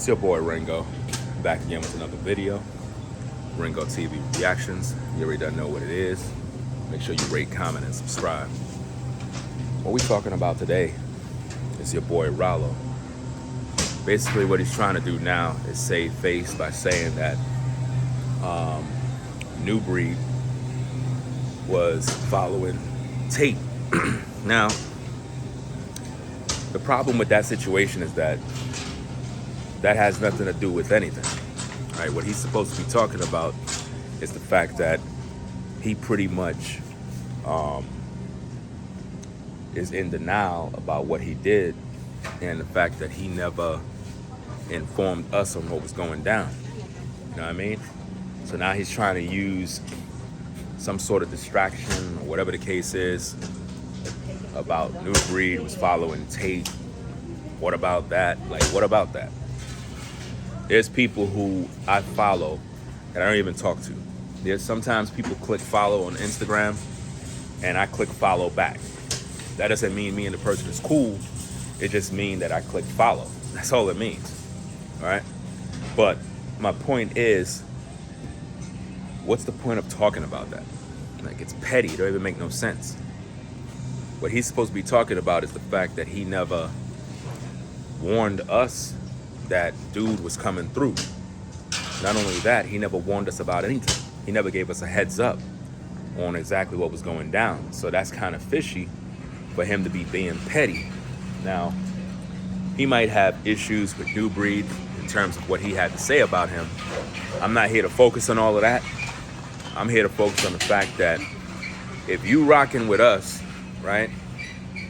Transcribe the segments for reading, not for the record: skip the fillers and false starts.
It's your boy Ringo, back again with another video. Ringo TV Reactions. You already done know what it is. Make sure you rate, comment, and subscribe. What we're talking about today is your boy Rollo. Basically what he's trying to do now is save face by saying that New Breed was following Tate. Now, the problem with that situation is that has nothing to do with anything. All right, what he's supposed to be talking about is the fact that he pretty much is in denial about what he did and the fact that he never informed us on what was going down. You know what I mean? So now he's trying to use some sort of distraction or whatever the case is about New Breed was following Tate. What about that? Like, what about that? There's people who I follow that I don't even talk to. There's sometimes people click follow on Instagram and I click follow back. That doesn't mean me and the person is cool. It just means that I click follow. That's all it means. All right? But my point is, what's the point of talking about that? Like, it's petty. It don't even make no sense. What he's supposed to be talking about is the fact that he never warned us that dude was coming through. Not only that, he never warned us about anything. He never gave us a heads up on exactly what was going down. So that's kind of fishy for him to be being petty. Now, he might have issues with New Breed in terms of what he had to say about him. I'm not here to focus on all of that. I'm here to focus on the fact that if you rocking with us, right,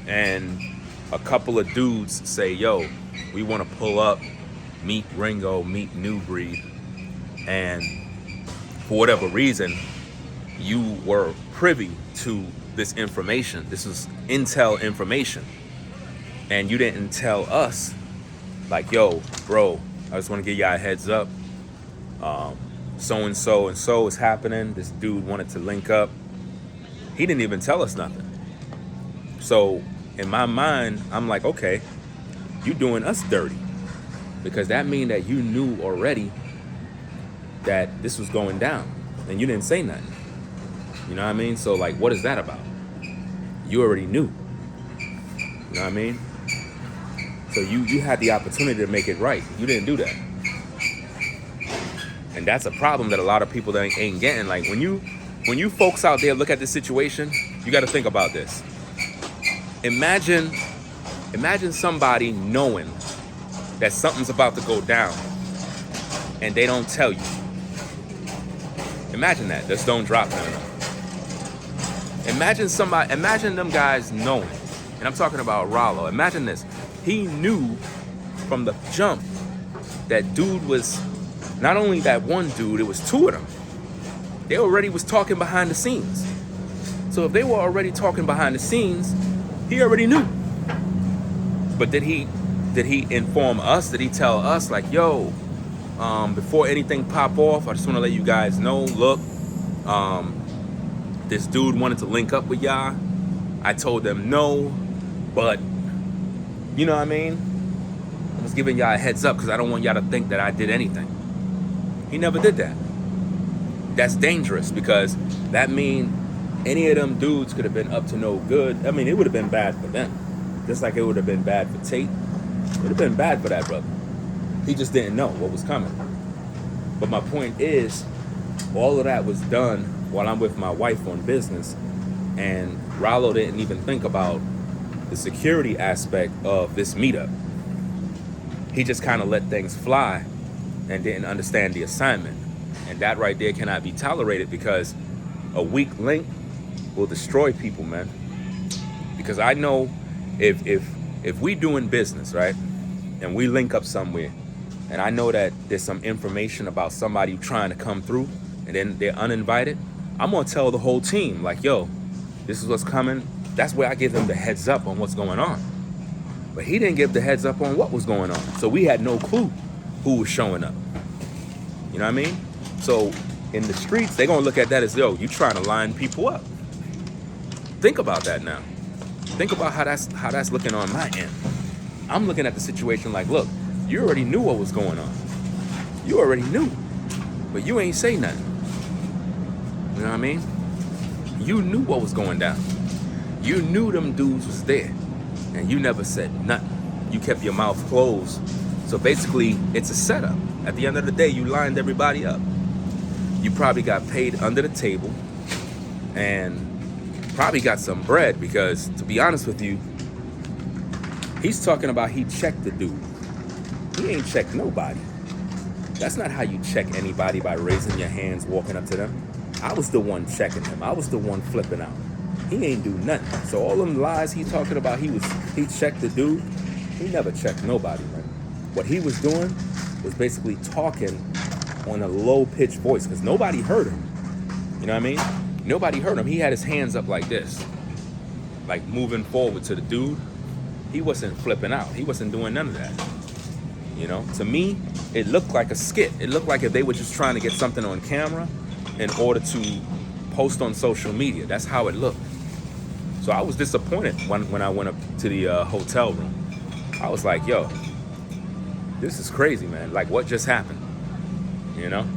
and a couple of dudes say, yo, we want to pull up, meet Ringo, meet New Breed, and for whatever reason, you were privy to this information. This is intel information. And you didn't tell us, like, yo, bro, I just want to give y'all a heads up. So-and-so and so is happening. This dude wanted to link up. He didn't even tell us nothing. So in my mind, I'm like, okay, you doing us dirty. Because that means that you knew already that this was going down and you didn't say nothing. You know what I mean? So like, what is that about? You already knew. You know what I mean? So you had the opportunity to make it right. You didn't do that. And that's a problem that a lot of people ain't getting. Like, when you folks out there look at this situation, you got to think about this. Imagine somebody knowing that something's about to go down and they don't tell you. Imagine that. Just don't drop that. Imagine them guys knowing, and I'm talking about Rollo. Imagine this. He knew from the jump that dude was, not only that one dude, it was two of them. They already was talking behind the scenes. So if they were already talking behind the scenes, he already knew. But did he inform us? Did he tell us, like, yo, before anything pop off, I just want to let you guys know, look, this dude wanted to link up with y'all. I told them no, but you know what I mean? I was giving y'all a heads up because I don't want y'all to think that I did anything. He never did that. That's dangerous because that means any of them dudes could have been up to no good. I mean, it would have been bad for them. Just like it would have been bad for Tate. It would have been bad for that brother. He just didn't know what was coming. But my point is, all of that was done while I'm with my wife on business, and Rollo didn't even think about the security aspect of this meetup. He just kind of let things fly and didn't understand the assignment. And that right there cannot be tolerated because a weak link will destroy people, man. Because I know if we doing business, right, and we link up somewhere, and I know that there's some information about somebody trying to come through and then they're uninvited, I'm gonna tell the whole team, like, yo, this is what's coming. That's where I give them the heads up on what's going on. But he didn't give the heads up on what was going on. So we had no clue who was showing up. You know what I mean? So in the streets, they're gonna look at that as, yo, you trying to line people up. Think about that now. Think about how that's looking on my end. I'm looking at the situation like, look, You already knew what was going on. You already knew, but you ain't say nothing. You know what I mean? You knew what was going down. You knew them dudes was there, and you never said nothing. You kept your mouth closed. So basically, it's a setup. At the end of the day, you lined everybody up. You probably got paid under the table and probably got some bread because, to be honest with you, he's talking about he checked the dude. He ain't checked nobody. That's not how you check anybody, by raising your hands, walking up to them. I was the one checking him. I was the one flipping out. He ain't do nothing. So all them lies he talking about, he checked the dude. He never checked nobody, man. What he was doing was basically talking on a low-pitched voice because nobody heard him. You know what I mean? Nobody heard him. He had his hands up like this, like moving forward to the dude. He wasn't flipping out. He wasn't doing none of that. You know, to me, it looked like a skit. It looked like if they were just trying to get something on camera in order to post on social media. That's how it looked. So I was disappointed when I went up to the hotel room. I was like, yo, this is crazy, man. Like, what just happened? You know?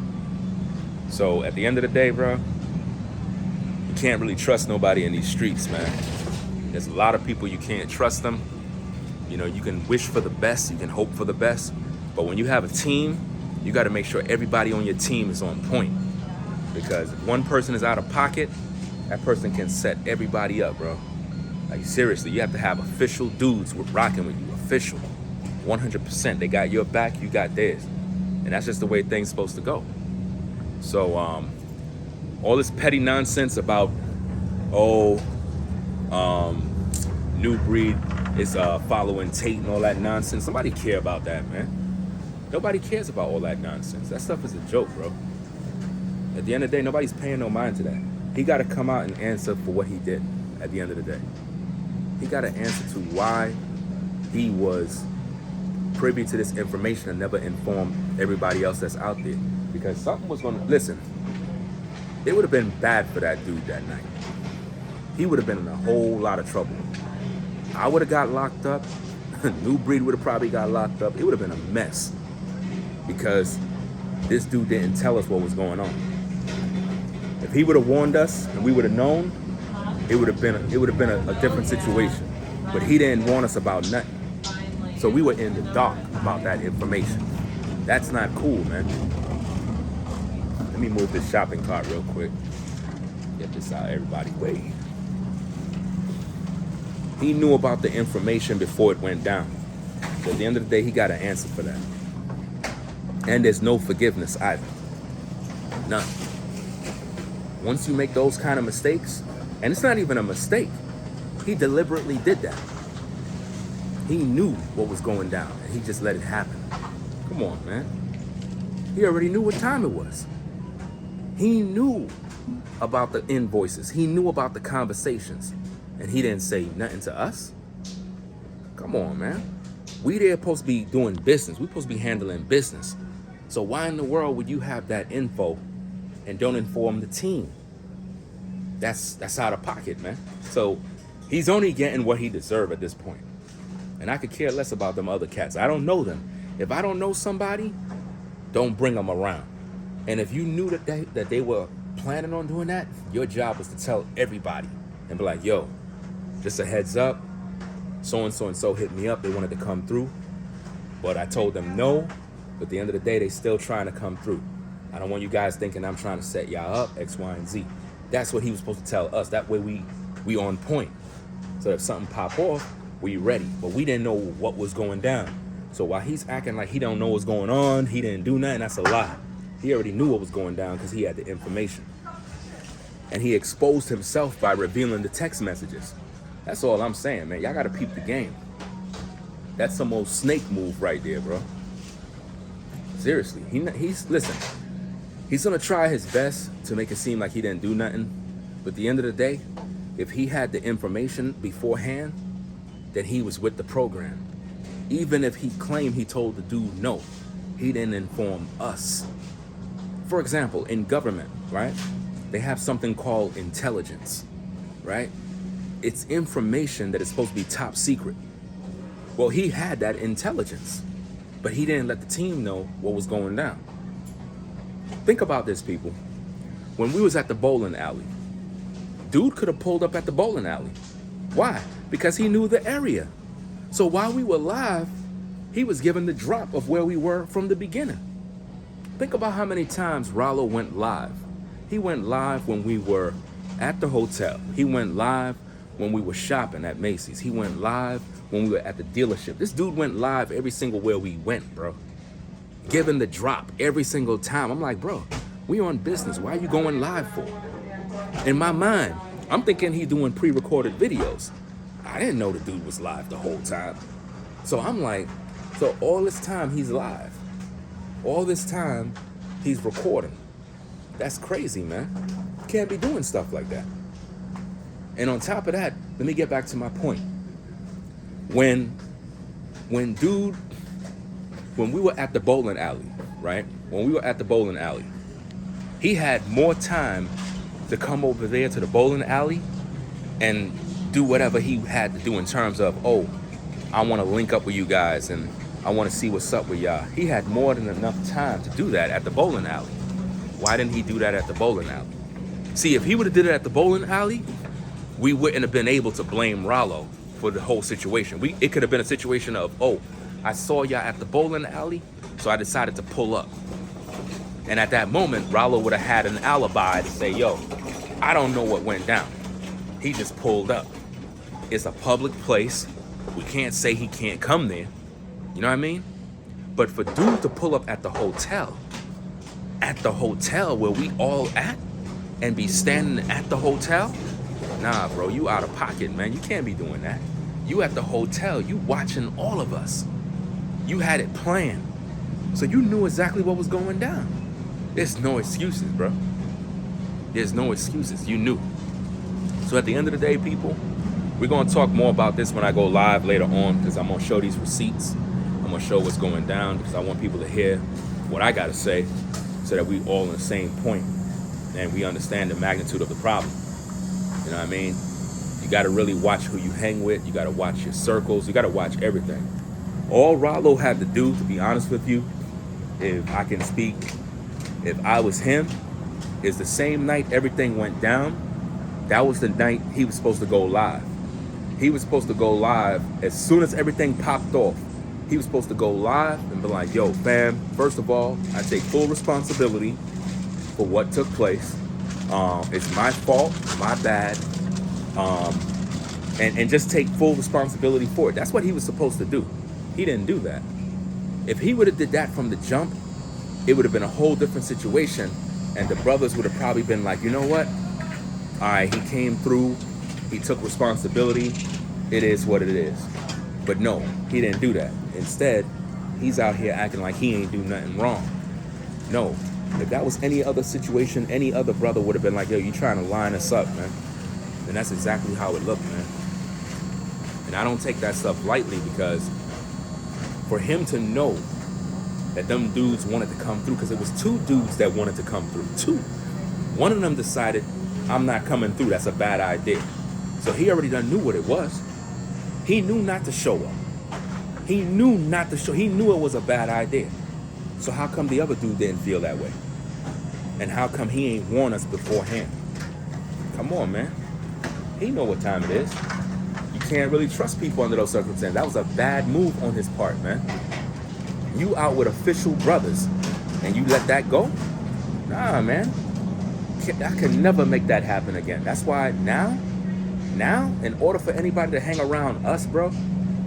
So at the end of the day, bro, you can't really trust nobody in these streets, man. There's a lot of people you can't trust them. You know, you can wish for the best, you can hope for the best, but when you have a team, you got to make sure everybody on your team is on point. Because if one person is out of pocket, that person can set everybody up, bro. Like, seriously, you have to have official dudes rocking with you. Official. 100%. They got your back, you got theirs. And that's just the way things supposed to go. So, all this petty nonsense about, New Breed is following Tate and all that nonsense. Nobody care about that, man. Nobody cares about all that nonsense. That stuff is a joke, bro. At the end of the day, nobody's paying no mind to that. He got to come out and answer for what he did at the end of the day. He got to answer to why he was privy to this information and never informed everybody else that's out there. Because something was going to... Listen, it would have been bad for that dude that night. He would have been in a whole lot of trouble. I would have got locked up. New Breed would have probably got locked up. It would have been a mess. Because this dude didn't tell us what was going on. If he would have warned us and we would have known, it would have been a different situation. But he didn't warn us about nothing. So we were in the dark about that information. That's not cool, man. Let me move this shopping cart real quick. Get this out of everybody's way. He knew about the information before it went down. So at the end of the day, he got an answer for that. And there's no forgiveness either. None. Once you make those kind of mistakes, and it's not even a mistake, he deliberately did that. He knew what was going down, and he just let it happen. Come on, man. He already knew what time it was. He knew about the invoices. He knew about the conversations, and he didn't say nothing to us. Come on, man. We there supposed to be doing business. We're supposed to be handling business. So why in the world would you have that info and don't inform the team? That's out of pocket, man. So he's only getting what he deserves at this point. And I could care less about them other cats. I don't know them. If I don't know somebody, don't bring them around. And if you knew that they were planning on doing that, your job was to tell everybody and be like, yo, just a heads up, so-and-so and so hit me up. They wanted to come through, but I told them no. But at the end of the day, they still trying to come through. I don't want you guys thinking I'm trying to set y'all up, X, Y, and Z. That's what he was supposed to tell us. That way we on point. So if something pop off, we ready. But we didn't know what was going down. So while he's acting like he don't know what's going on, he didn't do nothing, that's a lie. He already knew what was going down because he had the information. And he exposed himself by revealing the text messages. That's all I'm saying, man. Y'all got to peep the game. That's some old snake move right there, bro. Seriously. Listen, he's going to try his best to make it seem like he didn't do nothing. But at the end of the day, if he had the information beforehand, then he was with the program. Even if he claimed he told the dude no, he didn't inform us. For example, in government, right? They have something called intelligence, right? It's information that is supposed to be top secret. Well, he had that intelligence. but he didn't let the team know what was going down. Think about this, people. When we was at the bowling alley, dude could have pulled up at the bowling alley. Why? Because he knew the area. So while we were live, he was given the drop of where we were from the beginning. Think about how many times Rollo went live. He went live when we were at the hotel. He went live when we were shopping at Macy's. He went live when we were at the dealership. This dude went live every single where we went, bro. Giving the drop every single time. I'm like, bro, we on business. Why are you going live for? In my mind, I'm thinking he doing pre-recorded videos. I didn't know the dude was live the whole time. So I'm like, so all this time he's live. All this time he's recording. That's crazy, man. You can't be doing stuff like that. And on top of that, let me get back to my point. When we were at the bowling alley, right? When we were at the bowling alley, he had more time to come over there to the bowling alley and do whatever he had to do in terms of, oh, I want to link up with you guys and I want to see what's up with y'all. He had more than enough time to do that at the bowling alley. Why didn't he do that at the bowling alley? See, if he would have did it at the bowling alley, we wouldn't have been able to blame Rollo for the whole situation. It could have been a situation of, oh, I saw y'all at the bowling alley, so I decided to pull up. And at that moment, Rollo would have had an alibi to say, yo, I don't know what went down. He just pulled up. It's a public place. We can't say he can't come there. You know what I mean? But for dude to pull up at the hotel where we all at, and be standing at the hotel, nah, bro, you out of pocket, man. You can't be doing that. You at the hotel, you watching all of us. You had it planned. So you knew exactly what was going down. There's no excuses, bro. There's no excuses. You knew. So at the end of the day, people, we're going to talk more about this when I go live later on, because I'm going to show these receipts. I'm going to show what's going down, because I want people to hear what I got to say so that we all on the same point and we understand the magnitude of the problem. You know what I mean? You got to really watch who you hang with. You got to watch your circles. You got to watch everything. All Rollo had to do, to be honest with you, if I can speak, if I was him, is the same night everything went down, that was the night he was supposed to go live. He was supposed to go live as soon as everything popped off. He was supposed to go live and be like, yo, fam, first of all, I take full responsibility for what took place. It's my fault, my bad. And just take full responsibility for it. That's what he was supposed to do. He didn't do that. If he would have did that from the jump, it would have been a whole different situation. And the brothers would have probably been like, you know what? All right, he came through. He took responsibility. It is what it is. But no, he didn't do that. Instead, he's out here acting like he ain't do nothing wrong. No, if that was any other situation, any other brother would have been like, yo, you trying to line us up, man. And that's exactly how it looked, man. And I don't take that stuff lightly, because for him to know that them dudes wanted to come through, because it was two dudes that wanted to come through. Two. One of them decided, I'm not coming through. That's a bad idea. So he already done knew what it was. He knew not to show up. He knew not to show. He knew it was a bad idea. So how come the other dude didn't feel that way? And how come he ain't warned us beforehand? Come on, man. He know what time it is. You can't really trust people under those circumstances. That was a bad move on his part, man. You out with official brothers and you let that go? Nah, man. I can never make that happen again. That's why now, in order for anybody to hang around us, bro,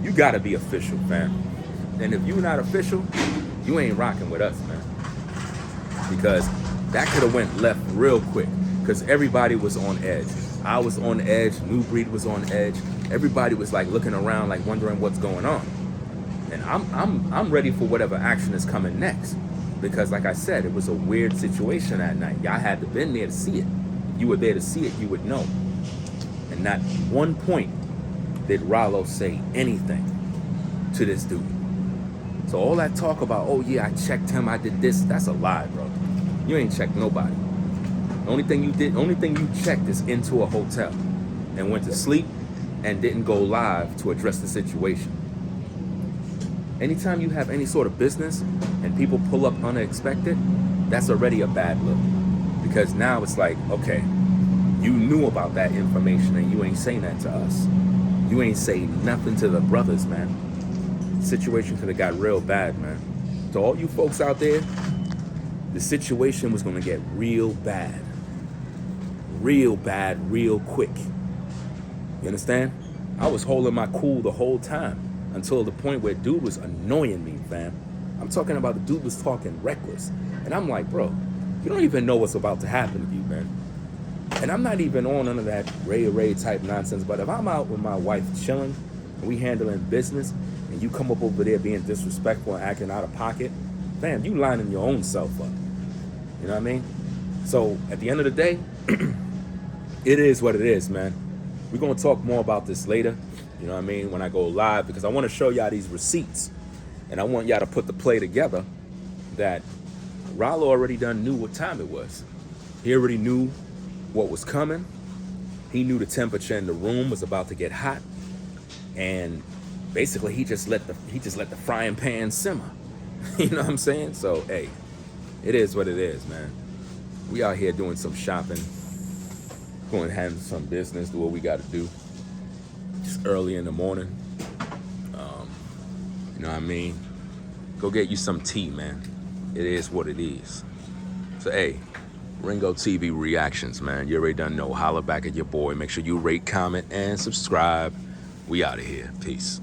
you gotta be official, fam. And if you're not official, you ain't rocking with us, man. Because that could have went left real quick, because everybody was on edge. I was on edge, New Breed was on edge. Everybody was like looking around, like wondering what's going on. And I'm ready for whatever action is coming next. Because like I said, it was a weird situation that night. Y'all had to been there to see it. If you were there to see it, you would know. And not one point did Rollo say anything to this dude. So all that talk about, oh yeah, I checked him, I did this, that's a lie, bro. You ain't checked nobody. The only thing you checked is into a hotel and went to sleep and didn't go live to address the situation. Anytime you have any sort of business and people pull up unexpected, that's already a bad look. Because now it's like, okay, you knew about that information and you ain't saying that to us. You ain't saying nothing to the brothers, man. Situation could have got real bad, man. To all you folks out there, the situation was gonna get real bad, real quick. You understand? I was holding my cool the whole time until the point where dude was annoying me, fam. I'm talking about the dude was talking reckless. And I'm like, bro, you don't even know what's about to happen to you, man. And I'm not even on none of that Ray type nonsense, but if I'm out with my wife chilling and we handling business and you come up over there being disrespectful and acting out of pocket, fam, you lining your own self up. You know what I mean? So at the end of the day, it is what it is, man. We're going to talk more about this later, you know what I mean, when I go live, because I want to show y'all these receipts. And I want y'all to put the play together that Rollo already done knew what time it was. He already knew what was coming. He knew the temperature in the room was about to get hot. And basically he just let the frying pan simmer. You know what I'm saying? So, hey, it is what it is, man. We out here doing some shopping, going to handle some business, do what we got to do. Just early in the morning. You know what I mean? Go get you some tea, man. It is what it is. So, hey, Ringo TV reactions, man. You already done know. Holler back at your boy. Make sure you rate, comment, and subscribe. We out of here. Peace.